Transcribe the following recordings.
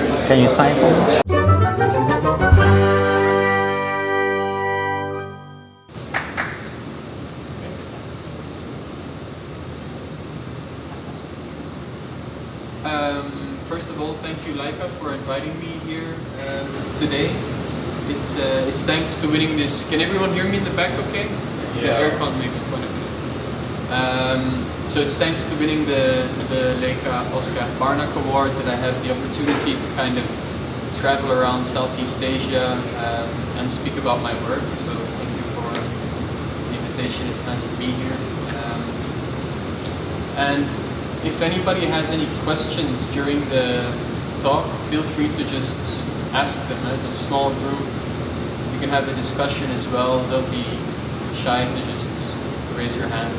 Can you sign for me? First of all, thank you, Leica, for inviting me here today. It's thanks to winning this. Can everyone hear me in the back? Okay. Yeah. The aircon makes quite a bit. So it's thanks to winning the Leica Oskar Barnack award that I have the opportunity to kind of travel around Southeast Asia and speak about my work. So thank you for the invitation. It's nice to be here. And if anybody has any questions during the talk, feel free to just ask them. It's a small group. You can have a discussion as well. Don't be shy to just raise your hand.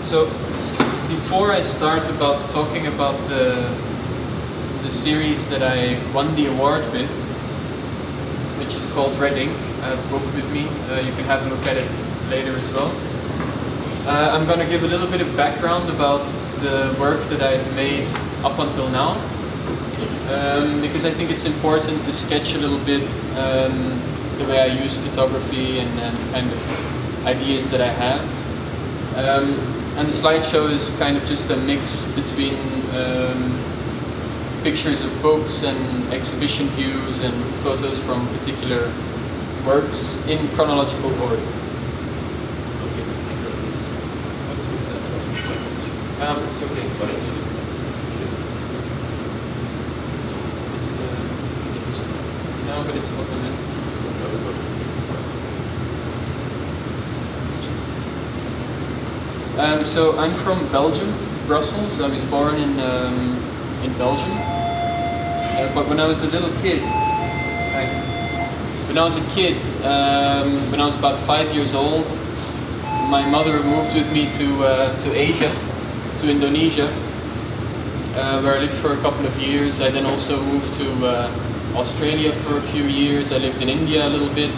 So before I start about talking about the series that I won the award with, which is called Red Ink, I have a book with me. You can have a look at it later as well. I'm going to give a little bit of background about the work that I've made up until now, because I think it's important to sketch a little bit the way I use photography and kind of ideas that I have. And the slideshow is kind of just a mix between pictures of books and exhibition views and photos from particular works in chronological order. It's okay. No, but it's automatic. So I'm from Belgium, Brussels. I was born in Belgium. But when I was a little kid, when I was about 5 years old, my mother moved with me to Asia, to Indonesia, where I lived for a couple of years. I then also moved to Australia for a few years. I lived in India a little bit,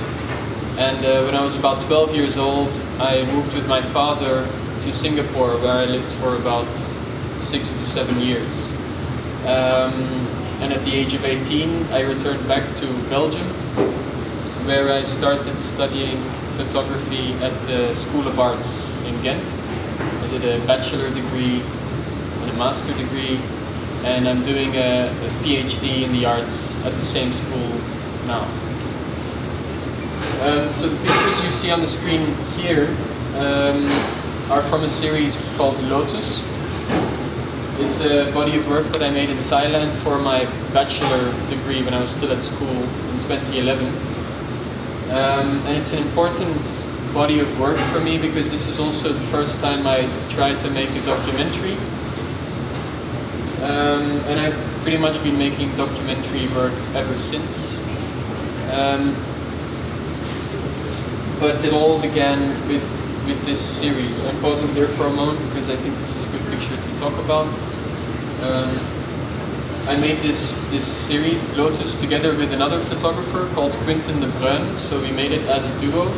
and when I was about 12 years old, I moved with my father to Singapore, where I lived for about 6 to 7 years. And at the age of 18, I returned back to Belgium, where I started studying photography at the School of Arts in Ghent. I did a bachelor degree and a master degree, and I'm doing a PhD in the arts at the same school now. So the pictures you see on the screen here are from a series called Lotus. It's a body of work that I made in Thailand for my bachelor degree when I was still at school in 2011. And it's an important body of work for me because this is also the first time I tried to make a documentary. And I've pretty much been making documentary work ever since. But it all began with this series. I'm pausing here for a moment because I think this is a good picture to talk about. I made this series, Lotus, together with another photographer called Quentin de Bruin, so we made it as a duo.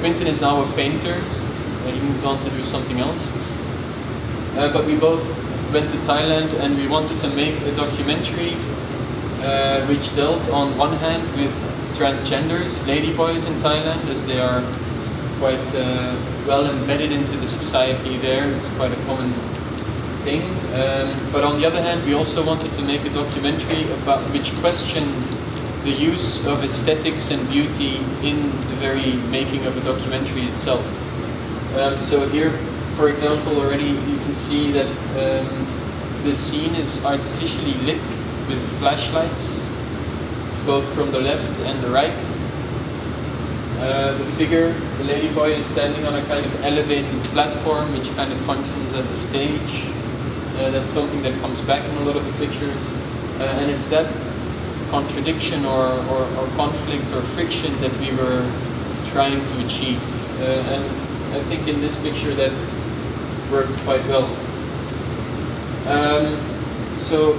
Quentin is now a painter, he moved on to do something else. But we both went to Thailand and we wanted to make a documentary which dealt on one hand with transgenders, ladyboys in Thailand, as they are quite well embedded into the society there. It's quite a common thing. But on the other hand, we also wanted to make a documentary about which questioned the use of aesthetics and beauty in the very making of a documentary itself. So here, for example, already you can see that the scene is artificially lit with flashlights, both from the left and the right. The figure, the ladyboy, is standing on a kind of elevated platform which kind of functions as a stage. That's something that comes back in a lot of the pictures. And it's that contradiction or conflict or friction that we were trying to achieve. And I think in this picture that worked quite well. So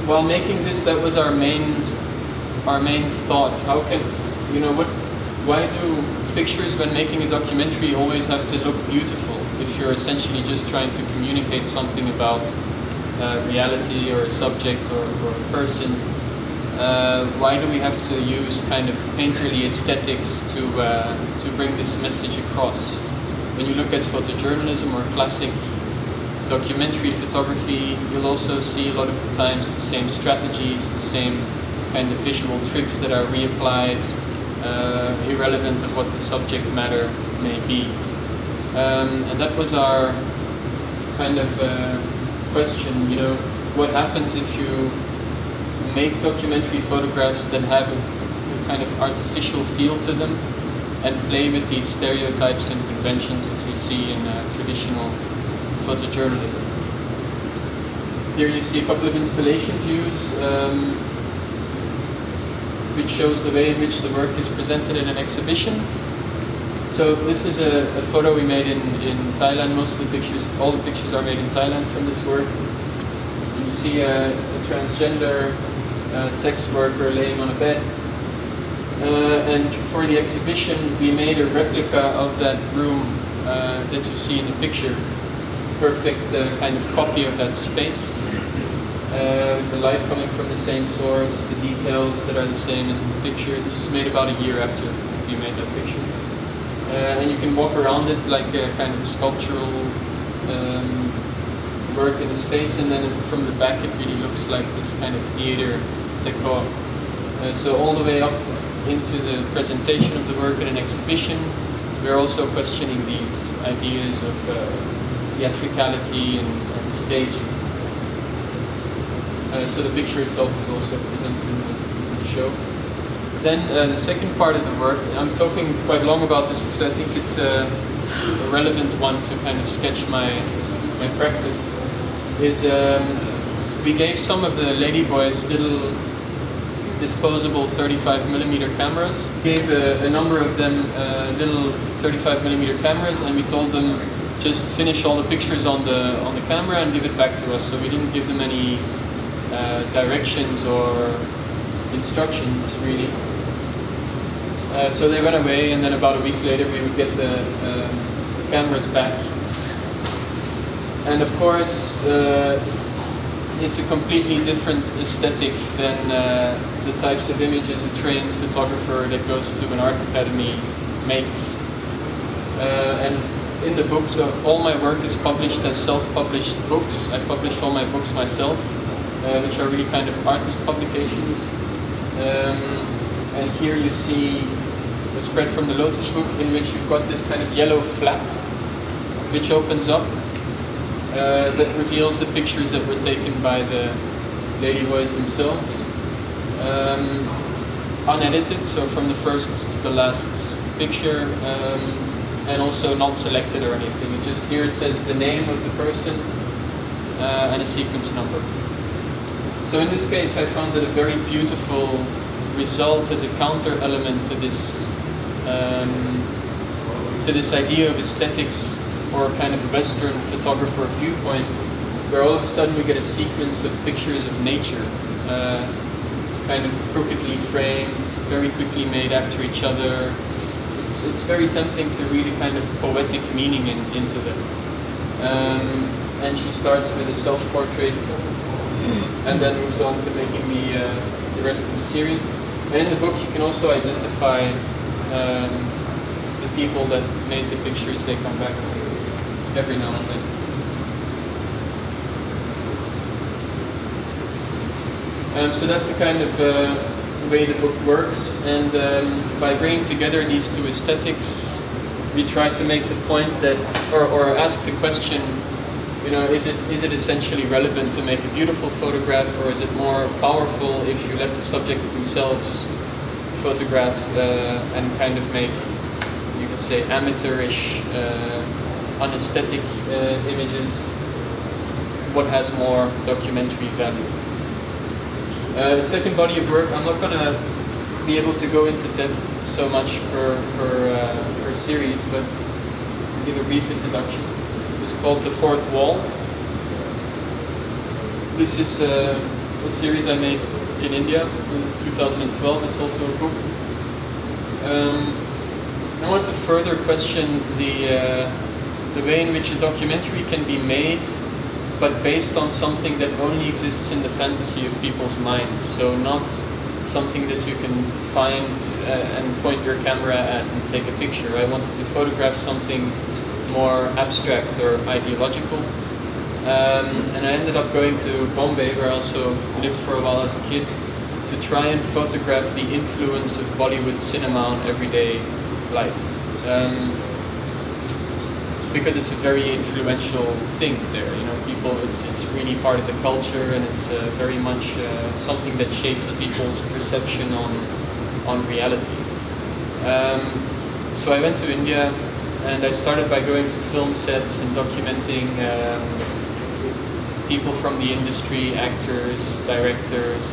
while making this, that was our main thought. How can, why do pictures when making a documentary always have to look beautiful if you're essentially just trying to communicate something about reality or a subject or a person, why do we have to use kind of painterly aesthetics to bring this message across? When you look at photojournalism or classic documentary photography, you'll also see a lot of the times the same strategies, the same kind of visual tricks that are reapplied, irrelevant of what the subject matter may be. And that was our kind of question, you know, what happens if you make documentary photographs that have a kind of artificial feel to them and play with these stereotypes and conventions that we see in traditional photojournalism. Here you see a couple of installation views, which shows the way in which the work is presented in an exhibition. So this is a photo we made in Thailand. Most of the pictures, all the pictures are made in Thailand from this work. And you see a transgender sex worker laying on a bed. And for the exhibition, we made a replica of that room that you see in the picture. Perfect kind of copy of that space. The light coming from the same source, the details that are the same as in the picture. This was made about a year after we made that picture. And you can walk around it like a kind of sculptural work in the space, and then from the back it really looks like this kind of theater decor. So all the way up into the presentation of the work in an exhibition, we're also questioning these ideas of theatricality and staging. So the picture itself is also presented in the show. Then the second part of the work, I'm talking quite long about this because I think it's a relevant one to kind of sketch my practice, is we gave some of the ladyboys little disposable 35mm cameras. Gave a number of them little 35mm cameras, and we told them just finish all the pictures on the camera and give it back to us. So we didn't give them any directions or instructions really. So they went away, and then about a week later we would get the cameras back. And of course it's a completely different aesthetic than the types of images a trained photographer that goes to an art academy makes. And in the book, so all my work is published as self-published books. I publish all my books myself, which are really kind of artist publications. And here you see the spread from the Lotus book, in which you've got this kind of yellow flap which opens up that reveals the pictures that were taken by the ladyboys themselves, unedited, so from the first to the last picture, and also not selected or anything. It just, here it says the name of the person and a sequence number. So in this case I found it a very beautiful result as a counter element to this idea of aesthetics or kind of Western photographer viewpoint, where all of a sudden we get a sequence of pictures of nature, kind of crookedly framed, very quickly made after each other. It's very tempting to read a kind of poetic meaning into them. And she starts with a self-portrait and then moves on to making the rest of the series. And in the book you can also identify the people that made the pictures. They come back every now and then. So that's the kind of way the book works, and by bringing together these two aesthetics, we try to make the point that, or ask the question, you know, is it essentially relevant to make a beautiful photograph, or is it more powerful if you let the subjects themselves photograph and kind of make, you could say, amateurish, unesthetic images? What has more documentary value? The second body of work, I'm not going to be able to go into depth so much per series, but I'll give a brief introduction. It's called The Fourth Wall. This is a series I made in India in 2012. It's also a book. I want to further question the way in which a documentary can be made but based on something that only exists in the fantasy of people's minds. So not something that you can find and point your camera at and take a picture. I wanted to photograph something more abstract or ideological. And I ended up going to Bombay, where I also lived for a while as a kid, to try and photograph the influence of Bollywood cinema on everyday life. Because it's a very influential thing there, you know, people, it's really part of the culture, and it's very much something that shapes people's perception on reality. So I went to India, and I started by going to film sets and documenting people from the industry, actors, directors,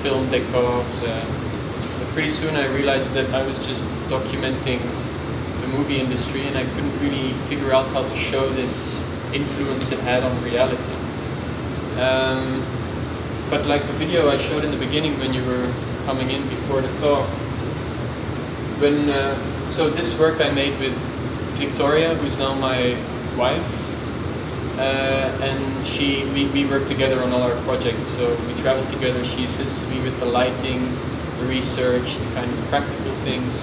film decors. But pretty soon I realized that I was just documenting the movie industry, and I couldn't really figure out how to show this influence it had on reality. But like the video I showed in the beginning when you were coming in before the talk, so this work I made with Victoria, who's now my wife, and we work together on all our projects. So we travel together. She assists me with the lighting, the research, the kind of practical things,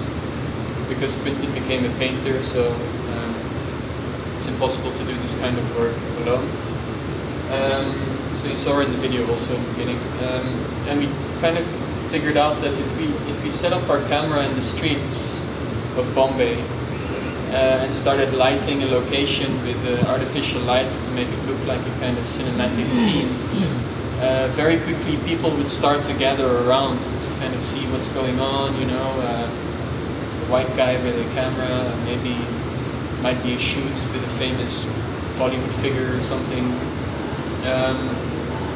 because Quentin became a painter, so it's impossible to do this kind of work alone. So you saw her in the video also in the beginning, and we kind of figured out that if we set up our camera in the streets of Bombay and started lighting a location with artificial lights to make it look like a kind of cinematic scene, very quickly people would start to gather around to kind of see what's going on, you know, a white guy with a camera, maybe might be a shoot with a famous Bollywood figure or something.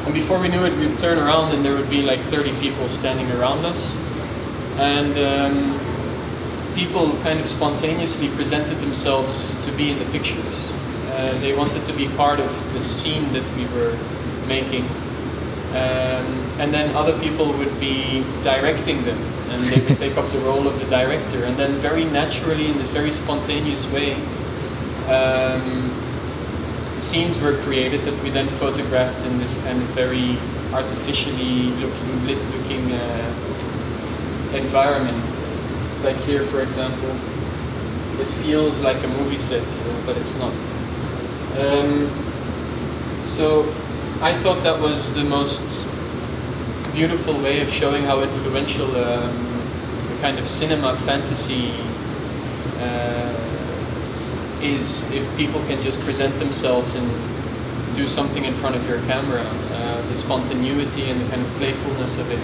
And before we knew it, we'd turn around and there would be like 30 people standing around us. And people kind of spontaneously presented themselves to be in the pictures. They wanted to be part of the scene that we were making. And then other people would be directing them, and they would take up the role of the director. And then very naturally, in this very spontaneous way, scenes were created that we then photographed in this kind of very artificially lit looking environment. Like here, for example, it feels like a movie set, but it's not. So I thought that was the most beautiful way of showing how influential the kind of cinema fantasy is, if people can just present themselves and do something in front of your camera. The spontaneity and the kind of playfulness of it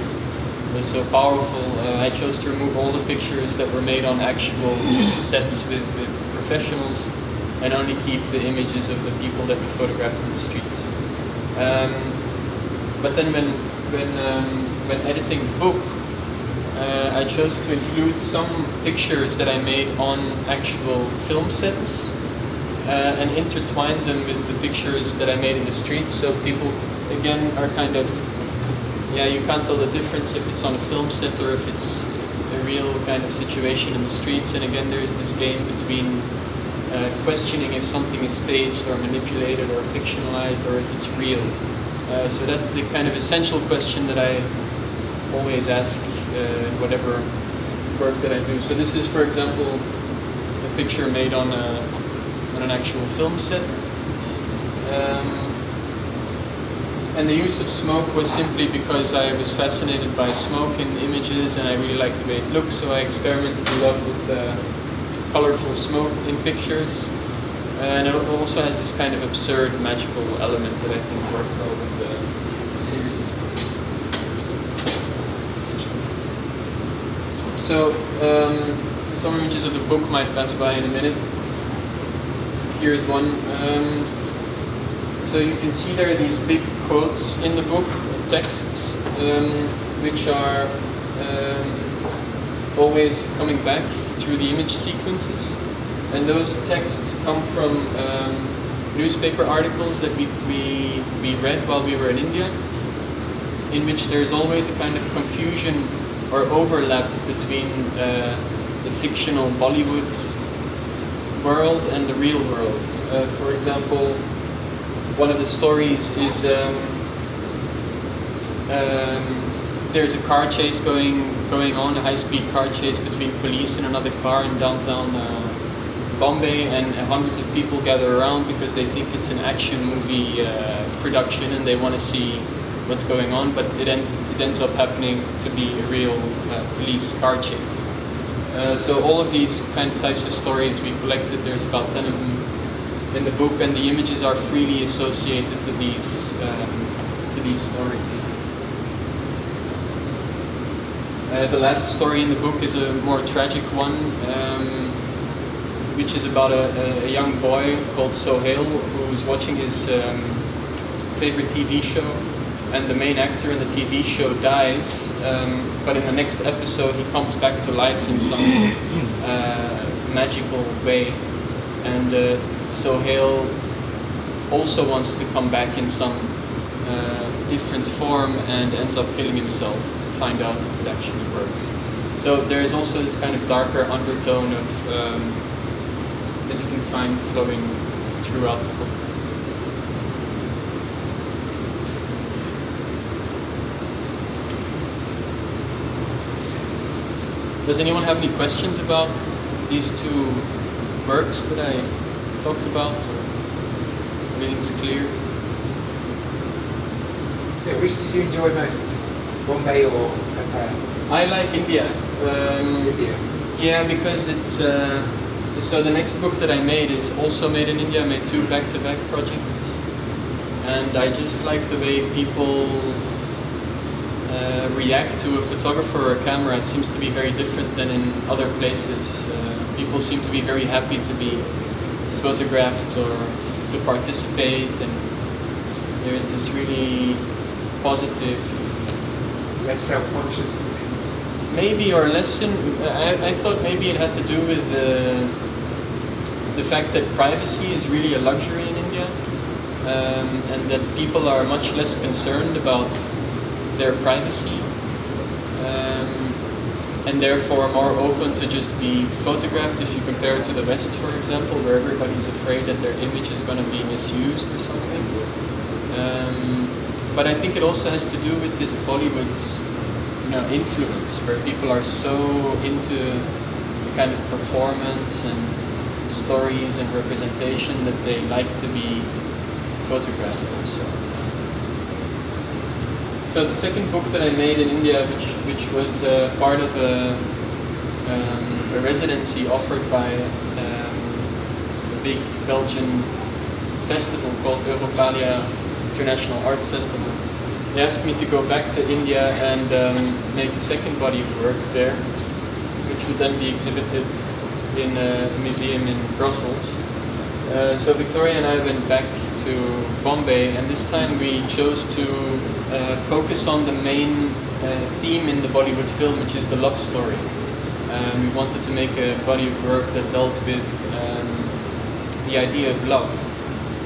was so powerful. I chose to remove all the pictures that were made on actual sets with professionals, and only keep the images of the people that we photographed in the streets. But then when editing the book, I chose to include some pictures that I made on actual film sets and intertwine them with the pictures that I made in the streets, so people again are kind of, you can't tell the difference if it's on a film set or if it's a real kind of situation in the streets. And again, there's this game between questioning if something is staged or manipulated or fictionalized or if it's real. So that's the kind of essential question that I always ask in whatever work that I do. So this is, for example, a picture made on an actual film set. And the use of smoke was simply because I was fascinated by smoke in images, and I really liked the way it looked, so I experimented a lot with colorful smoke in pictures. And it also has this kind of absurd magical element that I think worked well with the series. So some images of the book might pass by in a minute. Here's one. So you can see there are these big quotes in the book, texts, which are always coming back through the image sequences. And those texts come from newspaper articles that we read while we were in India, in which there's always a kind of confusion or overlap between the fictional Bollywood world and the real world. For example, one of the stories is there's a car chase going on, a high-speed car chase between police and another car in downtown Bombay, and hundreds of people gather around because they think it's an action movie production and they want to see what's going on, but it ends up happening to be a real police car chase. So all of these types of stories we collected, there's about 10 of them in the book, and the images are freely associated to these stories. The last story in the book is a more tragic one, which is about a young boy called Sohail who's watching his favorite TV show, and the main actor in the TV show dies, but in the next episode he comes back to life in some magical way, and Sohail also wants to come back in some different form and ends up killing himself to find out if it actually works. So there is also this kind of darker undertone of that you can find flowing throughout the book. Does anyone have any questions about these two works that I talked about, or everything's clear? Yeah, which did you enjoy most, Bombay or Qatar? I like India. India. Yeah, because it's so the next book that I made is also made in India. I made 2 back-to-back projects, and I just like the way people react to a photographer or a camera. It seems to be very different than in other places. People seem to be very happy to be photographed or to participate, and there's this really positive, less self-conscious. Maybe, or less. I thought maybe it had to do with the fact that privacy is really a luxury in India, and that people are much less concerned about their privacy, and therefore more open to just be photographed if you compare it to the West, for example, where everybody's afraid that their image is going to be misused or something. But I think it also has to do with this Bollywood influence, where people are so into the kind of performance and stories and representation that they like to be photographed also. So the second book that I made in India, which was part of a residency offered by a big Belgian festival called Europalia International Arts Festival. They asked me to go back to India and make a second body of work there, which would then be exhibited in a museum in Brussels. So Victoria and I went back to Bombay, and this time we chose to focus on the main theme in the Bollywood film, which is the love story. We wanted to make a body of work that dealt with the idea of love.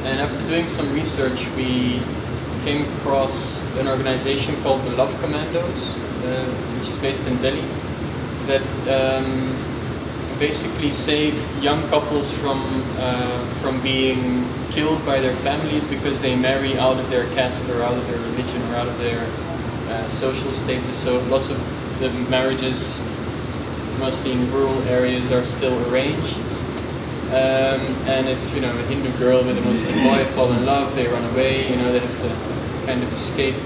And after doing some research, we came across an organization called the Love Commandos, which is based in Delhi, that basically save young couples from being killed by their families because they marry out of their caste or out of their religion or out of their social status. So lots of the marriages, mostly in rural areas, are still arranged. And if a Hindu girl with a Muslim boy fall in love, they run away. They have to kind of escape.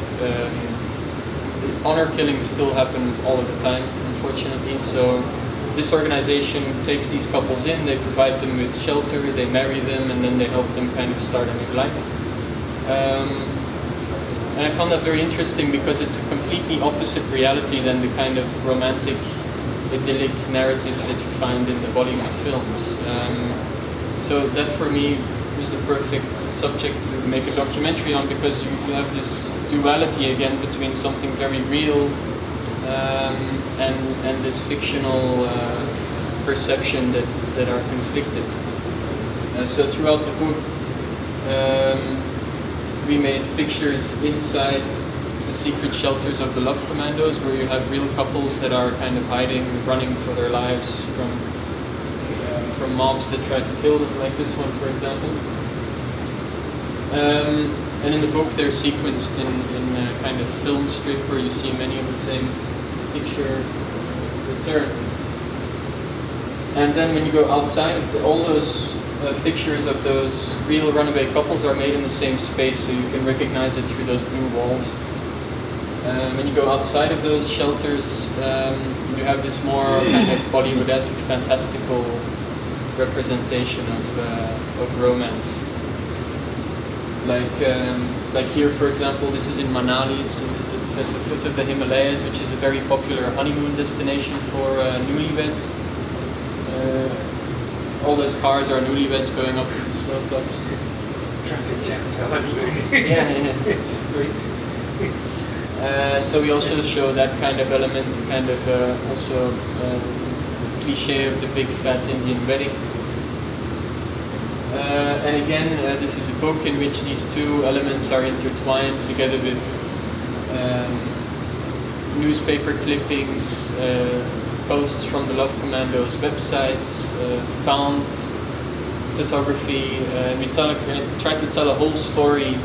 Honor killings still happen all of the time, unfortunately. So this organization takes these couples in, they provide them with shelter, they marry them, and then they help them kind of start a new life. And I found that very interesting because it's a completely opposite reality than the kind of romantic, idyllic narratives that you find in the Bollywood films. So that for me was the perfect subject to make a documentary on, because you have this duality again between something very real and this fictional perception that are conflicted. So throughout the book, we made pictures inside the secret shelters of the Love Commandos, where you have real couples that are kind of hiding, running for their lives from mobs that try to kill them, like this one, for example. And in the book they're sequenced in a kind of film strip where you see many of the same picture return. And then when you go outside, all those pictures of those real runaway couples are made in the same space, so you can recognize it through those blue walls. When you go outside of those shelters, you have this more kind of Bollywood-esque, fantastical representation of romance. Like here, for example, this is in Manali. It's at the foot of the Himalayas, which is a very popular honeymoon destination for newlyweds. All those cars are newlyweds going up the snow tops. Traffic jam to honeymoon. Yeah. It's crazy. So we also show that kind of element, kind of also cliche of the big fat Indian wedding. And again, this is a book in which these two elements are intertwined together with newspaper clippings, posts from the Love Commandos websites, found photography. We try to tell a whole story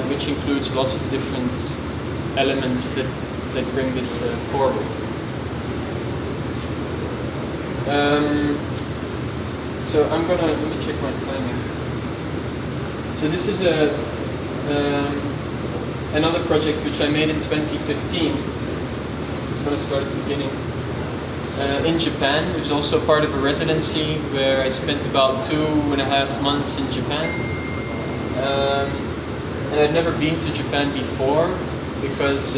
which includes lots of different elements that bring this forward. So let me check my timing. So this is another project which I made in 2015. It's going to start at the beginning. In Japan, which is also part of a residency where I spent about 2.5 months in Japan. And I'd never been to Japan before because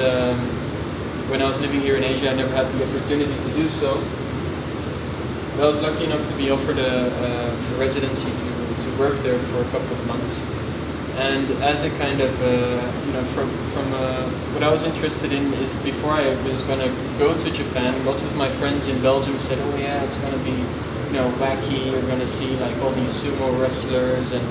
when I was living here in Asia I never had the opportunity to do so. But I was lucky enough to be offered a residency to work there for a couple of months. And as a kind of, from what I was interested in is before I was going to go to Japan, lots of my friends in Belgium said, oh yeah, it's going to be, wacky, you're going to see like all these sumo wrestlers and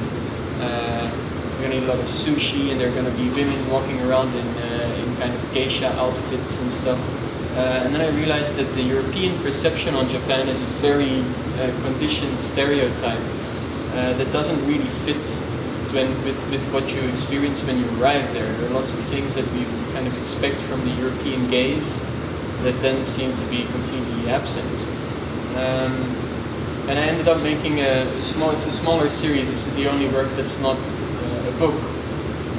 you're going to eat a lot of sushi and there are going to be women walking around in kind of geisha outfits and stuff. And then I realized that the European perception on Japan is a very conditioned stereotype that doesn't really fit with what you experience when you arrive there. There are lots of things that we kind of expect from the European gaze that then seem to be completely absent. And I ended up making it's a smaller series. This is the only work that's not a book.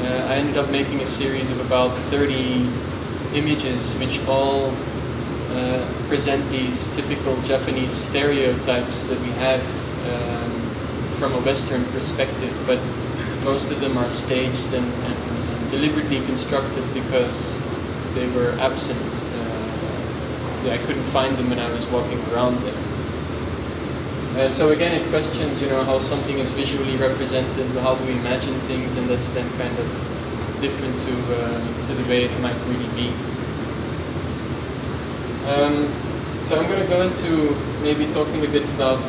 I ended up making a series of about 30 images which all present these typical Japanese stereotypes that we have from a Western perspective, but most of them are staged and deliberately constructed because they were absent. I couldn't find them when I was walking around there. So again, it questions, how something is visually represented, how do we imagine things, and that's then kind of different to the way it might really be. So I'm going to go into maybe talking a bit about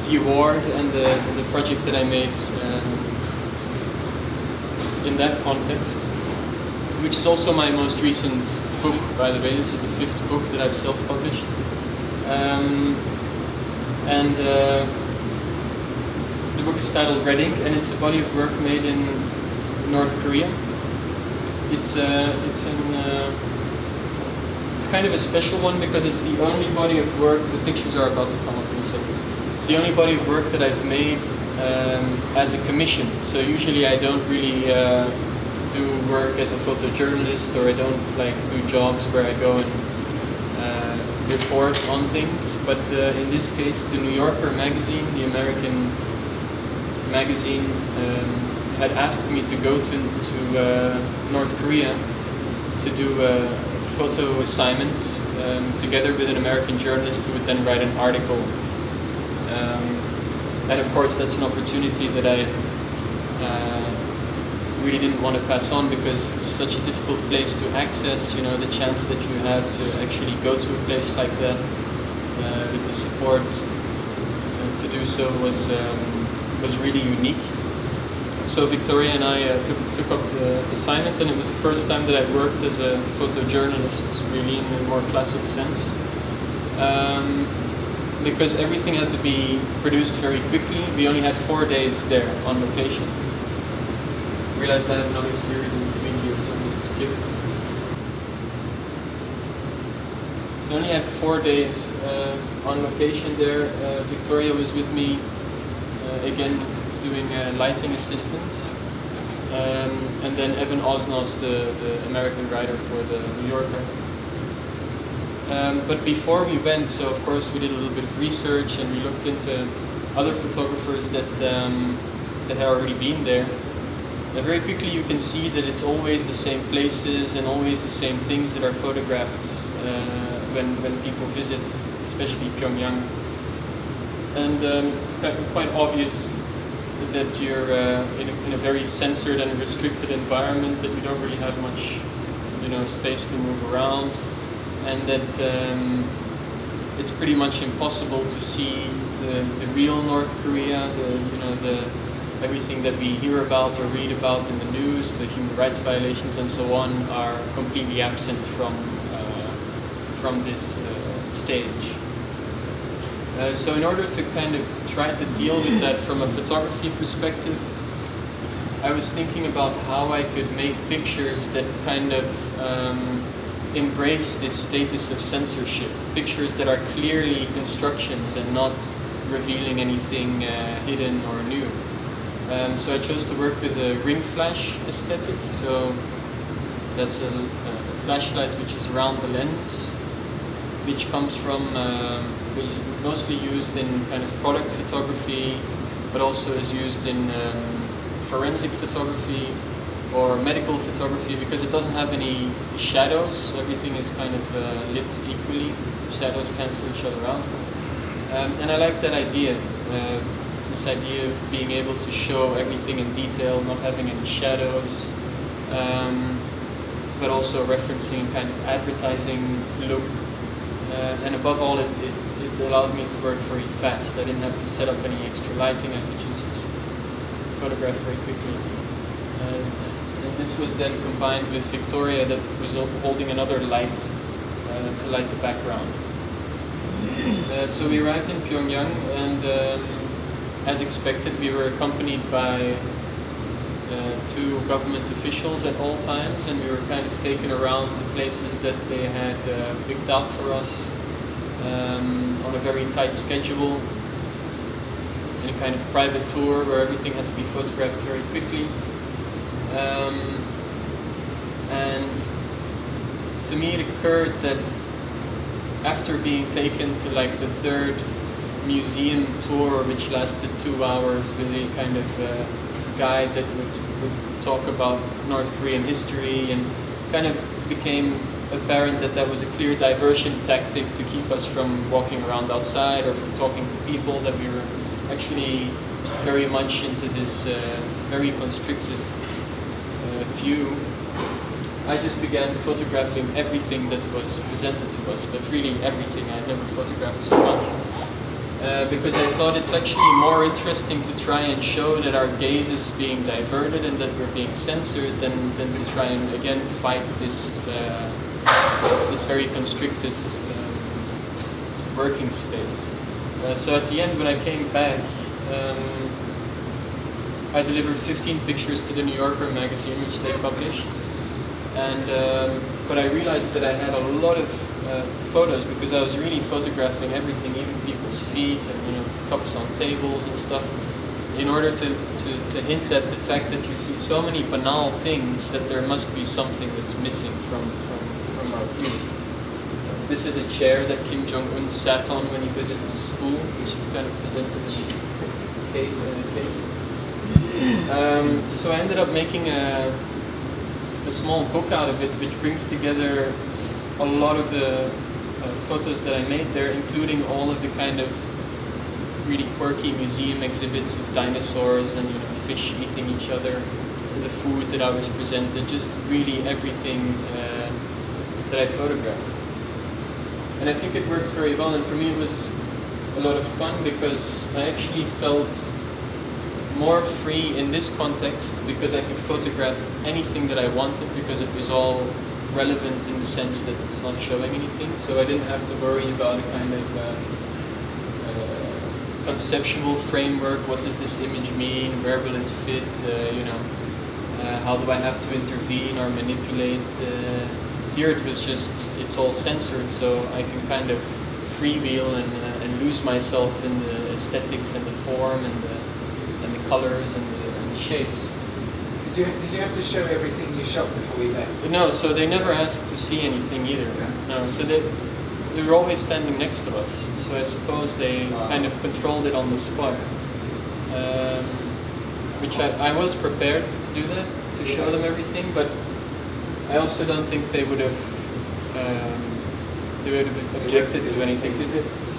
the award and the project that I made in that context, which is also my most recent book, by the way. This is the 5th book that I've self-published. And the book is titled Red Ink, and it's a body of work made in North Korea. It's kind of a special one because it's the only body of work. The pictures are about to come up in a second. It's the only body of work that I've made as a commission. So usually I don't really do work as a photojournalist, or I don't do jobs where I go and report on things. But in this case, the New Yorker magazine, the American magazine, had asked me to go to North Korea to do a photo assignment together with an American journalist who would then write an article. And of course that's an opportunity that I really didn't want to pass on because it's such a difficult place to access, the chance that you have to actually go to a place like that with the support to do so was really unique. So Victoria and I took up the assignment, and it was the first time that I worked as a photojournalist, really in a more classic sense. because everything had to be produced very quickly, we only had 4 days there on location. Realized I have another series in between here, so I'm going to skip it. So I only had 4 days on location there. Victoria was with me, again doing lighting assistance. And then Evan Osnos, the American writer for the New Yorker. But before we went, so of course we did a little bit of research and we looked into other photographers that had already been there. And very quickly you can see that it's always the same places and always the same things that are photographed when people visit, especially Pyongyang. And it's quite obvious that you're in a very censored and restricted environment, that you don't really have much, space to move around, and that it's pretty much impossible to see the real North Korea, everything that we hear about or read about in the news, the human rights violations and so on, are completely absent from this stage. So in order to kind of try to deal with that from a photography perspective, I was thinking about how I could make pictures that kind of embrace this status of censorship. Pictures that are clearly constructions and not revealing anything hidden or new. So I chose to work with a ring flash aesthetic. So that's a flashlight which is around the lens, which comes from, which is mostly used in kind of product photography, but also is used in forensic photography or medical photography, because it doesn't have any shadows. Everything is kind of lit equally. Shadows cancel each other out. And I like that idea, this idea of being able to show everything in detail, not having any shadows, but also referencing kind of advertising look. And above all, it allowed me to work very fast. I didn't have to set up any extra lighting. I could just photograph very quickly. And this was then combined with Victoria, that was holding another light to light the background. So we arrived in Pyongyang, and as expected, we were accompanied by 2 government officials at all times, and we were kind of taken around to places that they had picked out for us on a very tight schedule, in a kind of private tour where everything had to be photographed very quickly. And to me it occurred that after being taken to like the 3rd museum tour, which lasted 2 hours, with a kind of guide that would talk about North Korean history, and kind of became apparent that that was a clear diversion tactic to keep us from walking around outside or from talking to people, that we were actually very much into this very constricted view. I just began photographing everything that was presented to us, but really everything. I had never photographed so much. Because I thought it's actually more interesting to try and show that our gaze is being diverted and that we're being censored than to try and again fight this very constricted working space. So at the end, when I came back, I delivered 15 pictures to the New Yorker magazine, which they published. And but I realized that I had a lot of photos, because I was really photographing everything, even people's feet and cups on tables and stuff, in order to hint at the fact that you see so many banal things that there must be something that's missing from our view. This is a chair that Kim Jong-un sat on when he visited school, which is kind of presented in a case. So I ended up making a small book out of it, which brings together a lot of the photos that I made there, including all of the kind of really quirky museum exhibits of dinosaurs and fish eating each other, to the food that I was presented, just really everything that I photographed. And I think it works very well, and for me it was a lot of fun, because I actually felt more free in this context, because I could photograph anything that I wanted, because it was all relevant in the sense that it's not showing anything. So I didn't have to worry about a kind of conceptual framework. What does this image mean? Where will it fit? How do I have to intervene or manipulate? Here it was just, it's all censored, so I can kind of freewheel and lose myself in the aesthetics and the form and the colors and the shapes. Did you have to show everything you shot before you left? No, so they never asked to see anything either. Yeah. No, so they were always standing next to us. So I suppose they kind of controlled it on the spot. Which I was prepared to do that, to show them everything, but I also don't think they would have objected to anything, because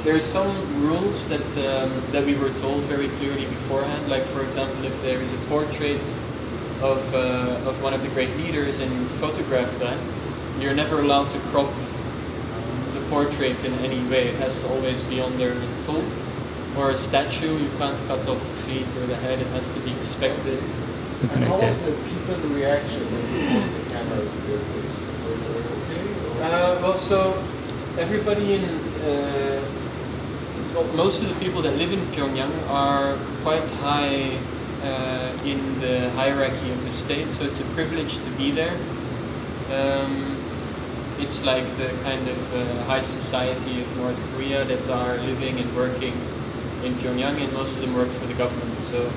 there are some rules that we were told very clearly beforehand. Like, for example, if there is a portrait of one of the great leaders and you photograph that, you're never allowed to crop the portrait in any way. It has to always be on there in full. Or a statue, you can't cut off the feet or the head, it has to be respected. And how was the people's reaction when you put the camera to their face? Were they okay? Well, so everybody most of the people that live in Pyongyang are quite high in the hierarchy of the state, so it's a privilege to be there. It's like the kind of high society of North Korea that are living and working in Pyongyang, and most of them work for the government. So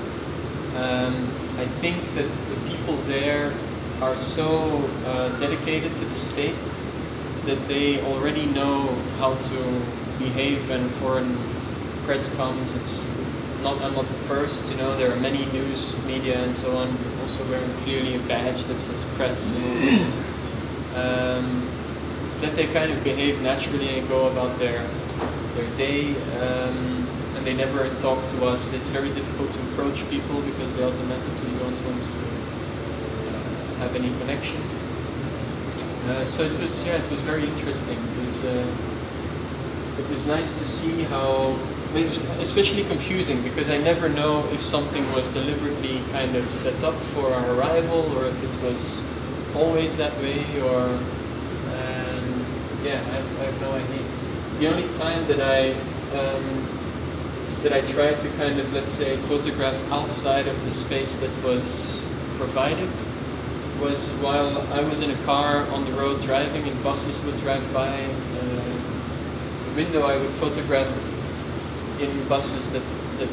I think that the people there are so dedicated to the state that they already know how to behave when foreign press comes. I'm not the first, there are many news media and so on, also wearing clearly a badge that says press. That they kind of behave naturally and go about their day. They never talk to us. It's very difficult to approach people because they automatically don't want to have any connection. So it was very interesting. It was nice to see how, especially confusing, because I never know if something was deliberately kind of set up for our arrival or if it was always that way, or I have no idea. The only time that I tried to kind of, let's say, photograph outside of the space that was provided was while I was in a car on the road driving and buses would drive by. The window I would photograph in buses that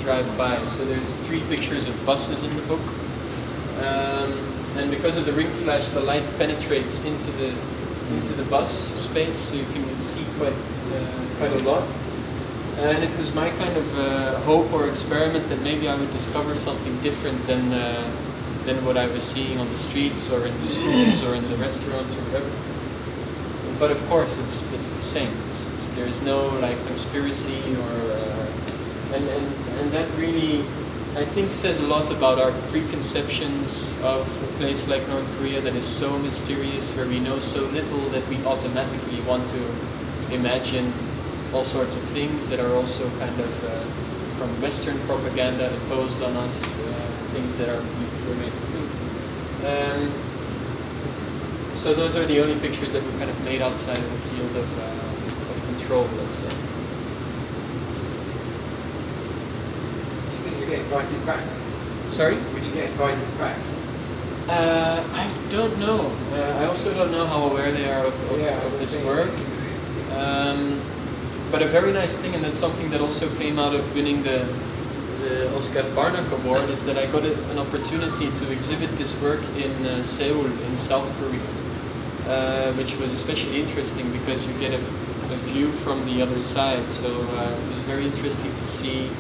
drive by. So there's 3 pictures of buses in the book. And because of the ring flash, the light penetrates into the bus space, so you can see quite a lot. And it was my kind of hope or experiment that maybe I would discover something different than what I was seeing on the streets or in the schools or in the restaurants or whatever. But of course, it's the same. There's no like conspiracy and that really, I think, says a lot about our preconceptions of a place like North Korea that is so mysterious, where we know so little that we automatically want to imagine all sorts of things that are also kind of from Western propaganda imposed on us, things that we're made to think. So those are the only pictures that were kind of made outside of the field of control, let's say. Do you think you'll get invited back? Sorry? Would you get invited back? I don't know. I also don't know how aware they are of this work. But a very nice thing, and that's something that also came out of winning the Oskar Barnack Award, is that I got an opportunity to exhibit this work in Seoul, in South Korea, which was especially interesting because you get a view from the other side. So it was very interesting to see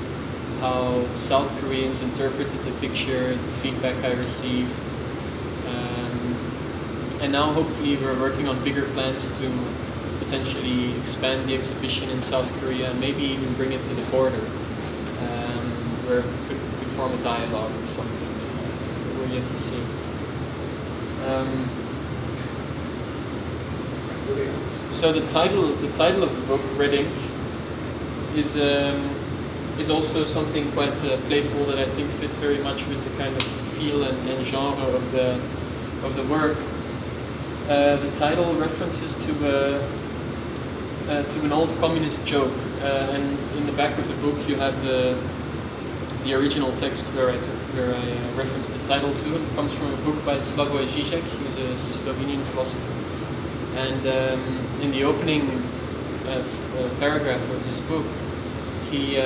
how South Koreans interpreted the picture, the feedback I received. And now hopefully we're working on bigger plans to potentially expand the exhibition in South Korea and maybe even bring it to the border, where we could form a dialogue or something. We're yet to see. So the title of the book, Red Ink, is also something quite playful that I think fits very much with the kind of feel and genre of the work. The title references to an old communist joke, and in the back of the book you have the the original text where I referenced the title to. It comes from a book by Slavoj Žižek. He's a Slovenian philosopher. And in the opening paragraph of his book, he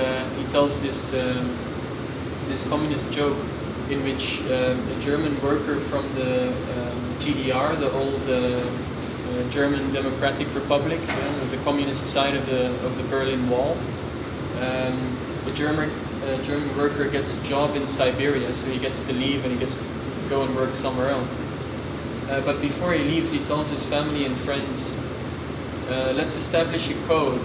tells this communist joke in which a German worker from the GDR, the old German Democratic Republic, the communist side of the Berlin Wall, a German worker gets a job in Siberia, so he gets to leave and he gets to go and work somewhere else. But before he leaves, he tells his family and friends, let's establish a code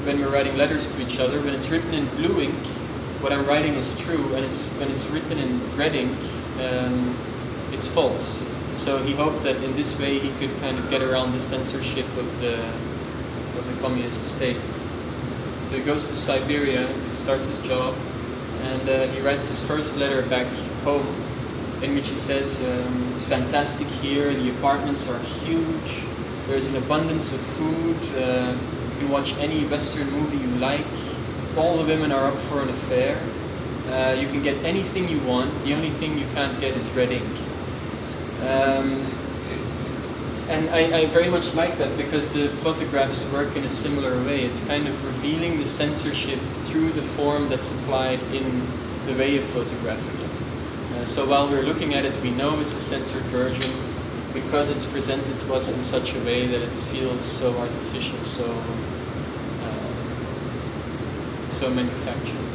when we're writing letters to each other. When it's written in blue ink, what I'm writing is true, and when it's written in red ink, it's false. So he hoped that in this way he could kind of get around the censorship of the communist state. So he goes to Siberia, starts his job, and he writes his first letter back home, in which he says, it's fantastic here, the apartments are huge, there's an abundance of food, you can watch any Western movie you like, all the women are up for an affair, you can get anything you want, the only thing you can't get is red ink. And I very much like that, because the photographs work in a similar way. It's kind of revealing the censorship through the form that's applied in the way of photographing it. So while we're looking at it, we know it's a censored version because it's presented to us in such a way that it feels so artificial, so manufactured.